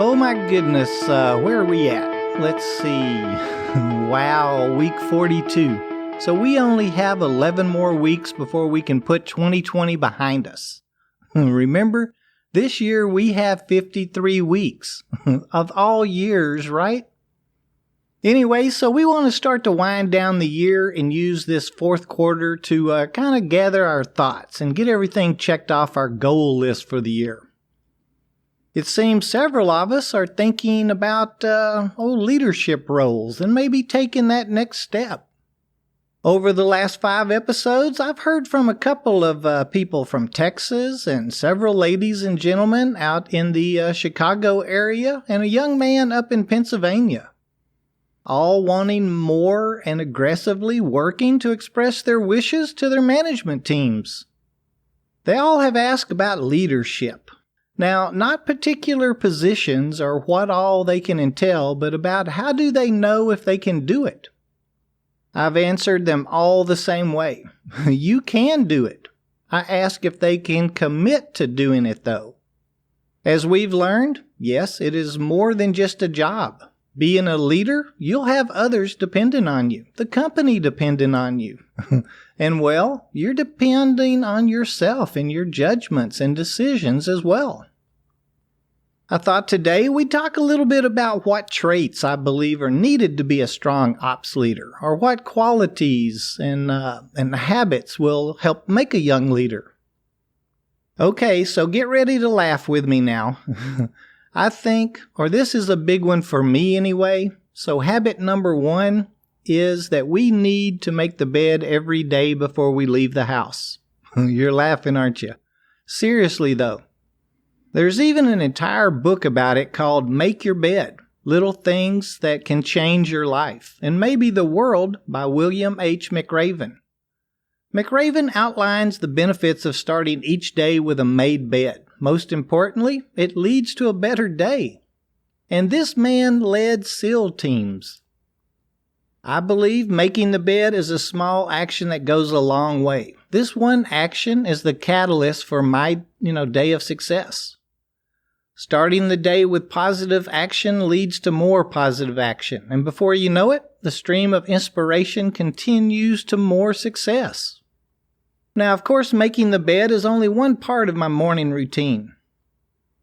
Oh my goodness, where are we at? Let's see. Wow, week 42. So we only have 11 more weeks before we can put 2020 behind us. Remember, this year we have 53 weeks of all years, right? Anyway, so we want to start to wind down the year and use this fourth quarter to kind of gather our thoughts and get everything checked off our goal list for the year. It seems several of us are thinking about leadership roles and maybe taking that next step. Over the last 5 episodes, I've heard from a couple of people from Texas and several ladies and gentlemen out in the Chicago area and a young man up in Pennsylvania, all wanting more and aggressively working to express their wishes to their management teams. They all have asked about leadership. Now, not particular positions or what all they can entail, but about how do they know if they can do it. I've answered them all the same way. You can do it. I ask if they can commit to doing it, though. As we've learned, yes, it is more than just a job. Being a leader, you'll have others dependent on you, the company dependent on you. And well, you're depending on yourself and your judgments and decisions as well. I thought today we'd talk a little bit about what traits I believe are needed to be a strong ops leader, or what qualities and habits will help make a young leader. Okay, so get ready to laugh with me now. I think, or this is a big one for me anyway, so habit number 1 is that we need to make the bed every day before we leave the house. You're laughing, aren't you? Seriously though. There's even an entire book about it called Make Your Bed, Little Things That Can Change Your Life, and Maybe the World by William H. McRaven. McRaven outlines the benefits of starting each day with a made bed. Most importantly, it leads to a better day. And this man led SEAL teams. I believe making the bed is a small action that goes a long way. This one action is the catalyst for my, day of success. Starting the day with positive action leads to more positive action. And before you know it, the stream of inspiration continues to more success. Now, of course, making the bed is only one part of my morning routine.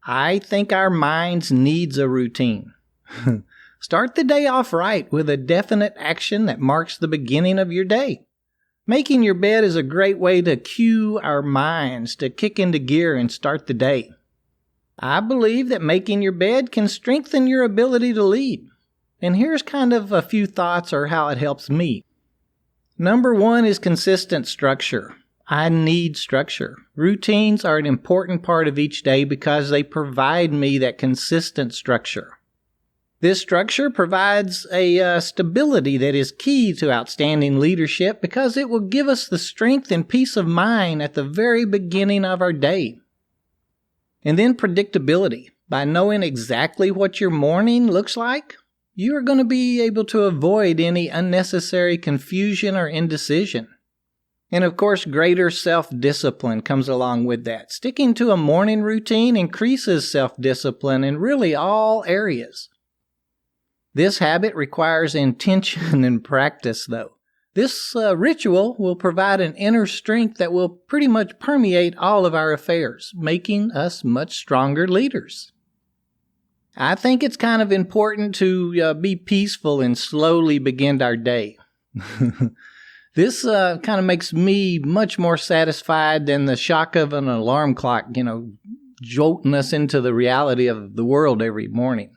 I think our minds needs a routine. Start the day off right with a definite action that marks the beginning of your day. Making your bed is a great way to cue our minds to kick into gear and start the day. I believe that making your bed can strengthen your ability to lead. And here's kind of a few thoughts or how it helps me. Number 1 is consistent structure. I need structure. Routines are an important part of each day because they provide me that consistent structure. This structure provides a stability that is key to outstanding leadership because it will give us the strength and peace of mind at the very beginning of our day. And then predictability. By knowing exactly what your morning looks like, you are going to be able to avoid any unnecessary confusion or indecision. And of course, greater self-discipline comes along with that. Sticking to a morning routine increases self-discipline in really all areas. This habit requires intention and practice, though. This ritual will provide an inner strength that will pretty much permeate all of our affairs, making us much stronger leaders. I think it's kind of important to be peaceful and slowly begin our day. This kind of makes me much more satisfied than the shock of an alarm clock, jolting us into the reality of the world every morning.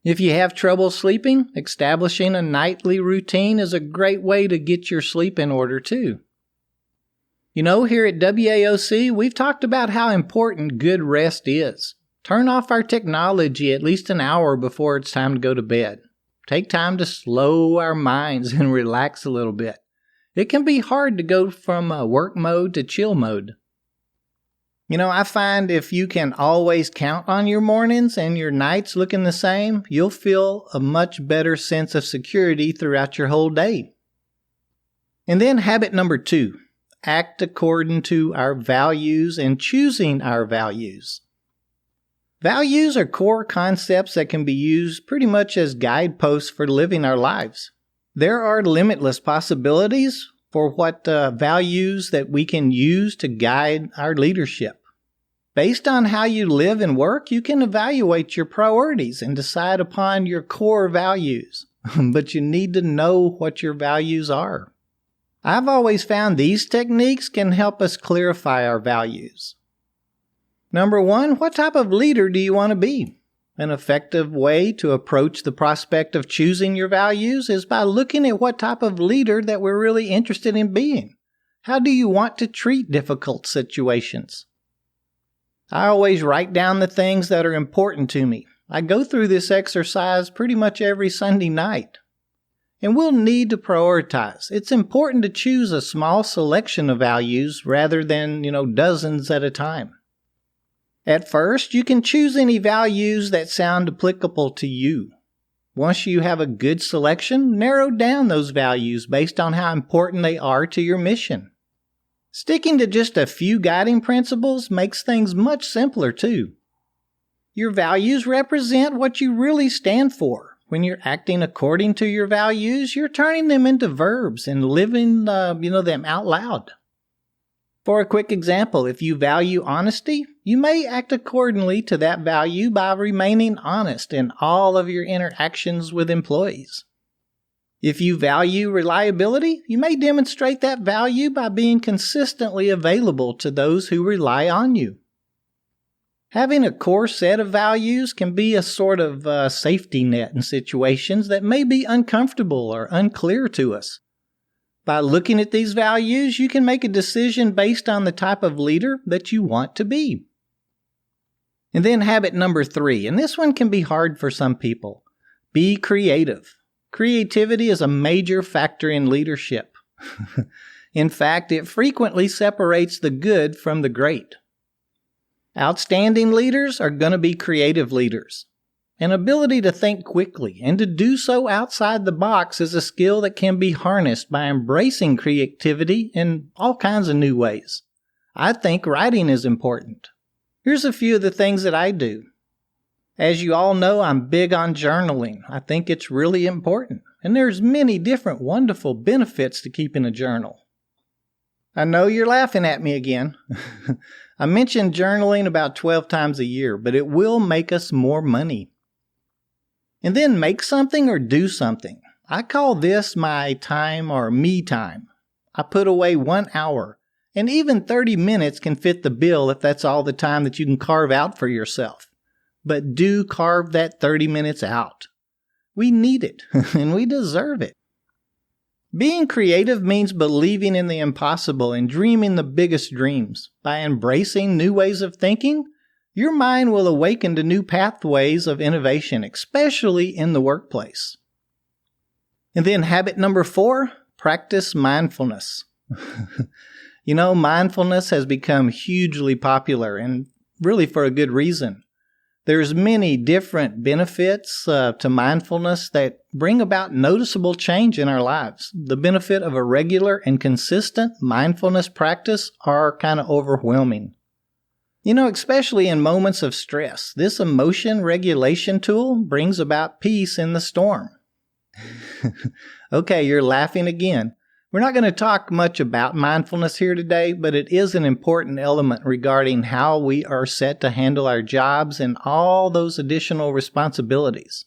If you have trouble sleeping, establishing a nightly routine is a great way to get your sleep in order too. Here at WAOC, we've talked about how important good rest is. Turn off our technology at least an hour before it's time to go to bed. Take time to slow our minds and relax a little bit. It can be hard to go from work mode to chill mode. I find if you can always count on your mornings and your nights looking the same, you'll feel a much better sense of security throughout your whole day. And then habit number 2, act according to our values and choosing our values. Values are core concepts that can be used pretty much as guideposts for living our lives. There are limitless possibilities for what values that we can use to guide our leadership. Based on how you live and work, you can evaluate your priorities and decide upon your core values. But you need to know what your values are. I've always found these techniques can help us clarify our values. Number 1, what type of leader do you want to be? An effective way to approach the prospect of choosing your values is by looking at what type of leader that we're really interested in being. How do you want to treat difficult situations? I always write down the things that are important to me. I go through this exercise pretty much every Sunday night. And we'll need to prioritize. It's important to choose a small selection of values rather than, dozens at a time. At first, you can choose any values that sound applicable to you. Once you have a good selection, narrow down those values based on how important they are to your mission. Sticking to just a few guiding principles makes things much simpler too. Your values represent what you really stand for. When you're acting according to your values, you're turning them into verbs and living, them out loud. For a quick example, if you value honesty, you may act accordingly to that value by remaining honest in all of your interactions with employees. If you value reliability, you may demonstrate that value by being consistently available to those who rely on you. Having a core set of values can be a sort of safety net in situations that may be uncomfortable or unclear to us. By looking at these values, you can make a decision based on the type of leader that you want to be. And then habit number 3, and this one can be hard for some people. Be creative. Creativity is a major factor in leadership. In fact, it frequently separates the good from the great. Outstanding leaders are going to be creative leaders. An ability to think quickly and to do so outside the box is a skill that can be harnessed by embracing creativity in all kinds of new ways. I think writing is important. Here's a few of the things that I do. As you all know, I'm big on journaling. I think it's really important. And there's many different wonderful benefits to keeping a journal. I know you're laughing at me again. I mentioned journaling about 12 times a year, but it will make us more money. And then make something or do something. I call this my time or me time. I put away 1 hour, and even 30 minutes can fit the bill if that's all the time that you can carve out for yourself. But do carve that 30 minutes out. We need it, and we deserve it. Being creative means believing in the impossible and dreaming the biggest dreams. By embracing new ways of thinking, your mind will awaken to new pathways of innovation, especially in the workplace. And then habit number 4, practice mindfulness. Mindfulness has become hugely popular, and really for a good reason. There's many different benefits to mindfulness that bring about noticeable change in our lives. The benefit of a regular and consistent mindfulness practice are kind of overwhelming. Especially in moments of stress, this emotion regulation tool brings about peace in the storm. Okay, you're laughing again. We're not going to talk much about mindfulness here today, but it is an important element regarding how we are set to handle our jobs and all those additional responsibilities.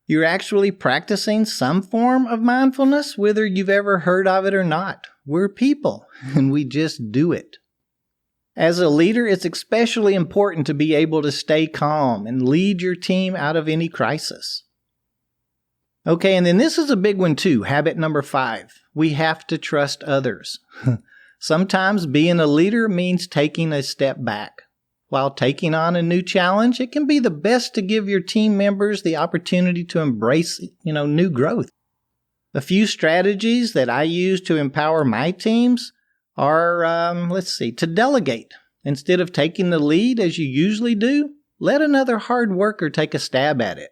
You're actually practicing some form of mindfulness, whether you've ever heard of it or not. We're people, and we just do it. As a leader, it's especially important to be able to stay calm and lead your team out of any crisis. Okay, and then this is a big one too, habit number 5. We have to trust others. Sometimes being a leader means taking a step back. While taking on a new challenge, it can be the best to give your team members the opportunity to embrace, new growth. A few strategies that I use to empower my teams are, to delegate. Instead of taking the lead as you usually do, let another hard worker take a stab at it.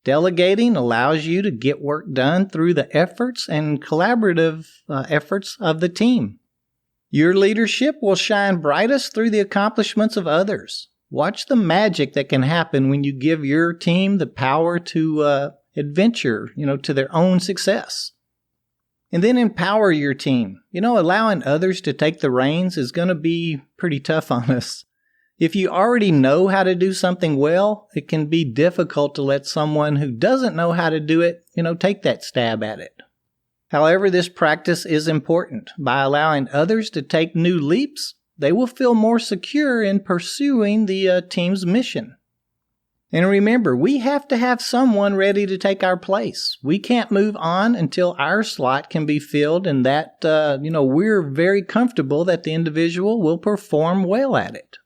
Delegating allows you to get work done through the efforts and collaborative efforts of the team. Your leadership will shine brightest through the accomplishments of others. Watch the magic that can happen when you give your team the power to adventure, to their own success. And then empower your team. Allowing others to take the reins is going to be pretty tough on us. If you already know how to do something well, it can be difficult to let someone who doesn't know how to do it, take that stab at it. However, this practice is important. By allowing others to take new leaps, they will feel more secure in pursuing the team's mission. And remember, we have to have someone ready to take our place. We can't move on until our slot can be filled and that, we're very comfortable that the individual will perform well at it.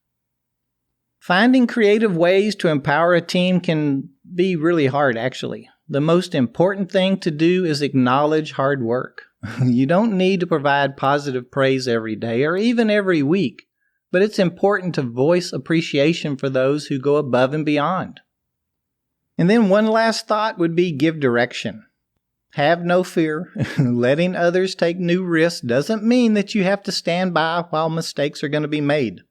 Finding creative ways to empower a team can be really hard, actually. The most important thing to do is acknowledge hard work. You don't need to provide positive praise every day or even every week, but it's important to voice appreciation for those who go above and beyond. And then one last thought would be give direction. Have no fear. Letting others take new risks doesn't mean that you have to stand by while mistakes are going to be made.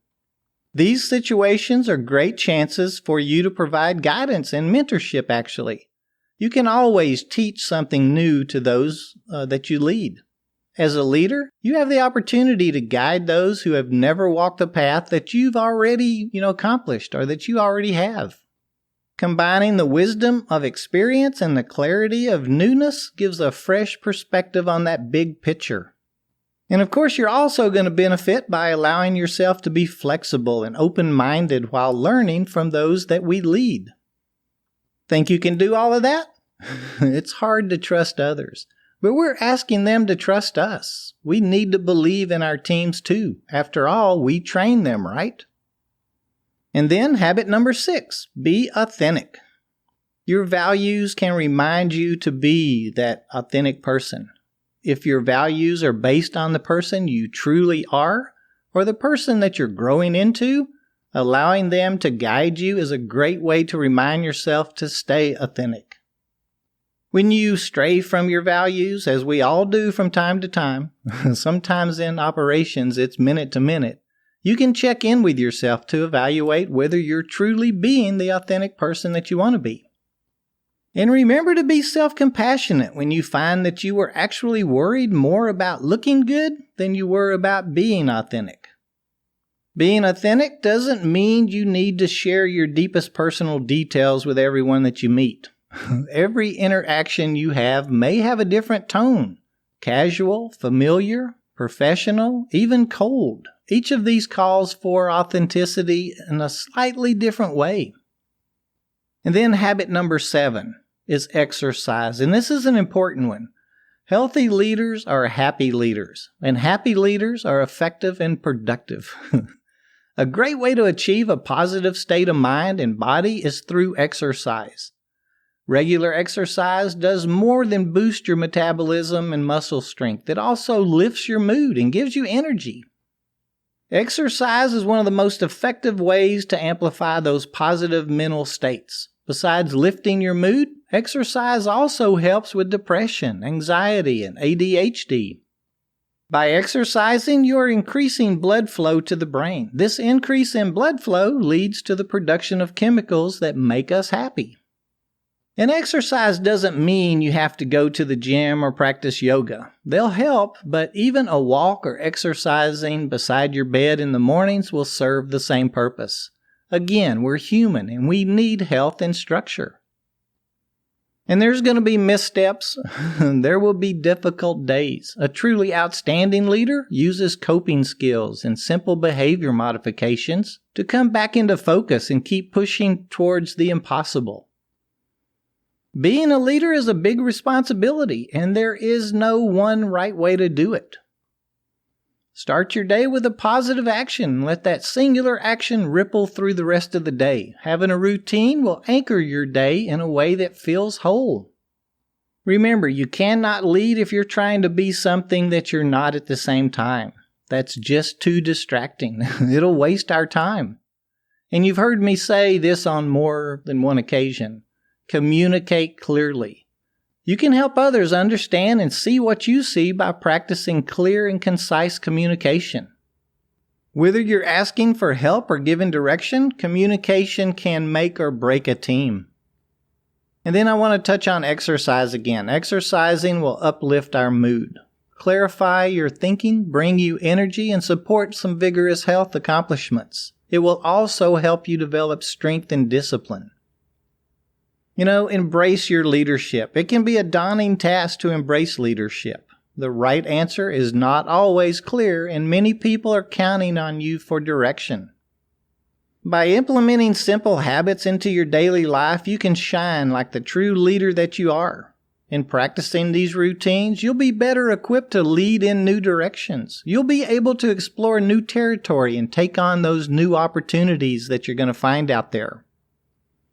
These situations are great chances for you to provide guidance and mentorship, actually. You can always teach something new to those that you lead. As a leader, you have the opportunity to guide those who have never walked the path that you've already, accomplished or that you already have. Combining the wisdom of experience and the clarity of newness gives a fresh perspective on that big picture. And of course, you're also going to benefit by allowing yourself to be flexible and open-minded while learning from those that we lead. Think you can do all of that? It's hard to trust others, but we're asking them to trust us. We need to believe in our teams too. After all, we train them, right? And then habit number 6, be authentic. Your values can remind you to be that authentic person. If your values are based on the person you truly are, or the person that you're growing into, allowing them to guide you is a great way to remind yourself to stay authentic. When you stray from your values, as we all do from time to time, sometimes in operations it's minute to minute, you can check in with yourself to evaluate whether you're truly being the authentic person that you want to be. And remember to be self-compassionate when you find that you were actually worried more about looking good than you were about being authentic. Being authentic doesn't mean you need to share your deepest personal details with everyone that you meet. Every interaction you have may have a different tone. Casual, familiar, professional, even cold. Each of these calls for authenticity in a slightly different way. And then habit number 7 is exercise. And this is an important one. Healthy leaders are happy leaders, and happy leaders are effective and productive. A great way to achieve a positive state of mind and body is through exercise. Regular exercise does more than boost your metabolism and muscle strength. It also lifts your mood and gives you energy. Exercise is one of the most effective ways to amplify those positive mental states. Besides lifting your mood, exercise also helps with depression, anxiety, and ADHD. By exercising, you are increasing blood flow to the brain. This increase in blood flow leads to the production of chemicals that make us happy. And exercise doesn't mean you have to go to the gym or practice yoga. They'll help, but even a walk or exercising beside your bed in the mornings will serve the same purpose. Again, we're human and we need health and structure. And there's going to be missteps. There will be difficult days. A truly outstanding leader uses coping skills and simple behavior modifications to come back into focus and keep pushing towards the impossible. Being a leader is a big responsibility, and there is no one right way to do it. Start your day with a positive action and let that singular action ripple through the rest of the day. Having a routine will anchor your day in a way that feels whole. Remember, you cannot lead if you're trying to be something that you're not at the same time. That's just too distracting. It'll waste our time. And you've heard me say this on more than one occasion. Communicate clearly. You can help others understand and see what you see by practicing clear and concise communication. Whether you're asking for help or giving direction, communication can make or break a team. And then I want to touch on exercise again. Exercising will uplift our mood, clarify your thinking, bring you energy, and support some vigorous health accomplishments. It will also help you develop strength and discipline. Embrace your leadership. It can be a daunting task to embrace leadership. The right answer is not always clear, and many people are counting on you for direction. By implementing simple habits into your daily life, you can shine like the true leader that you are. In practicing these routines, you'll be better equipped to lead in new directions. You'll be able to explore new territory and take on those new opportunities that you're going to find out there.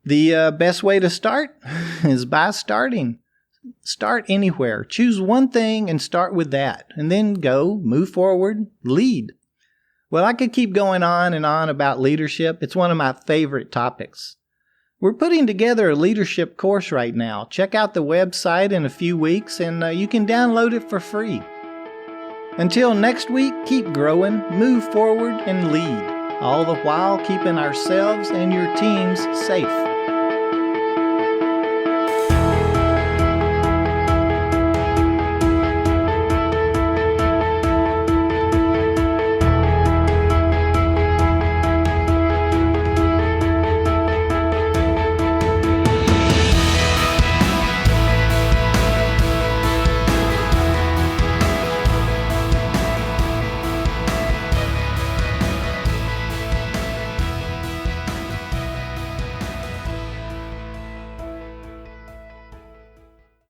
The best way to start is by starting. Start anywhere. Choose one thing and start with that. And then move forward, lead. Well, I could keep going on and on about leadership. It's one of my favorite topics. We're putting together a leadership course right now. Check out the website in a few weeks and you can download it for free. Until next week, keep growing, move forward, and lead, all the while keeping ourselves and your teams safe.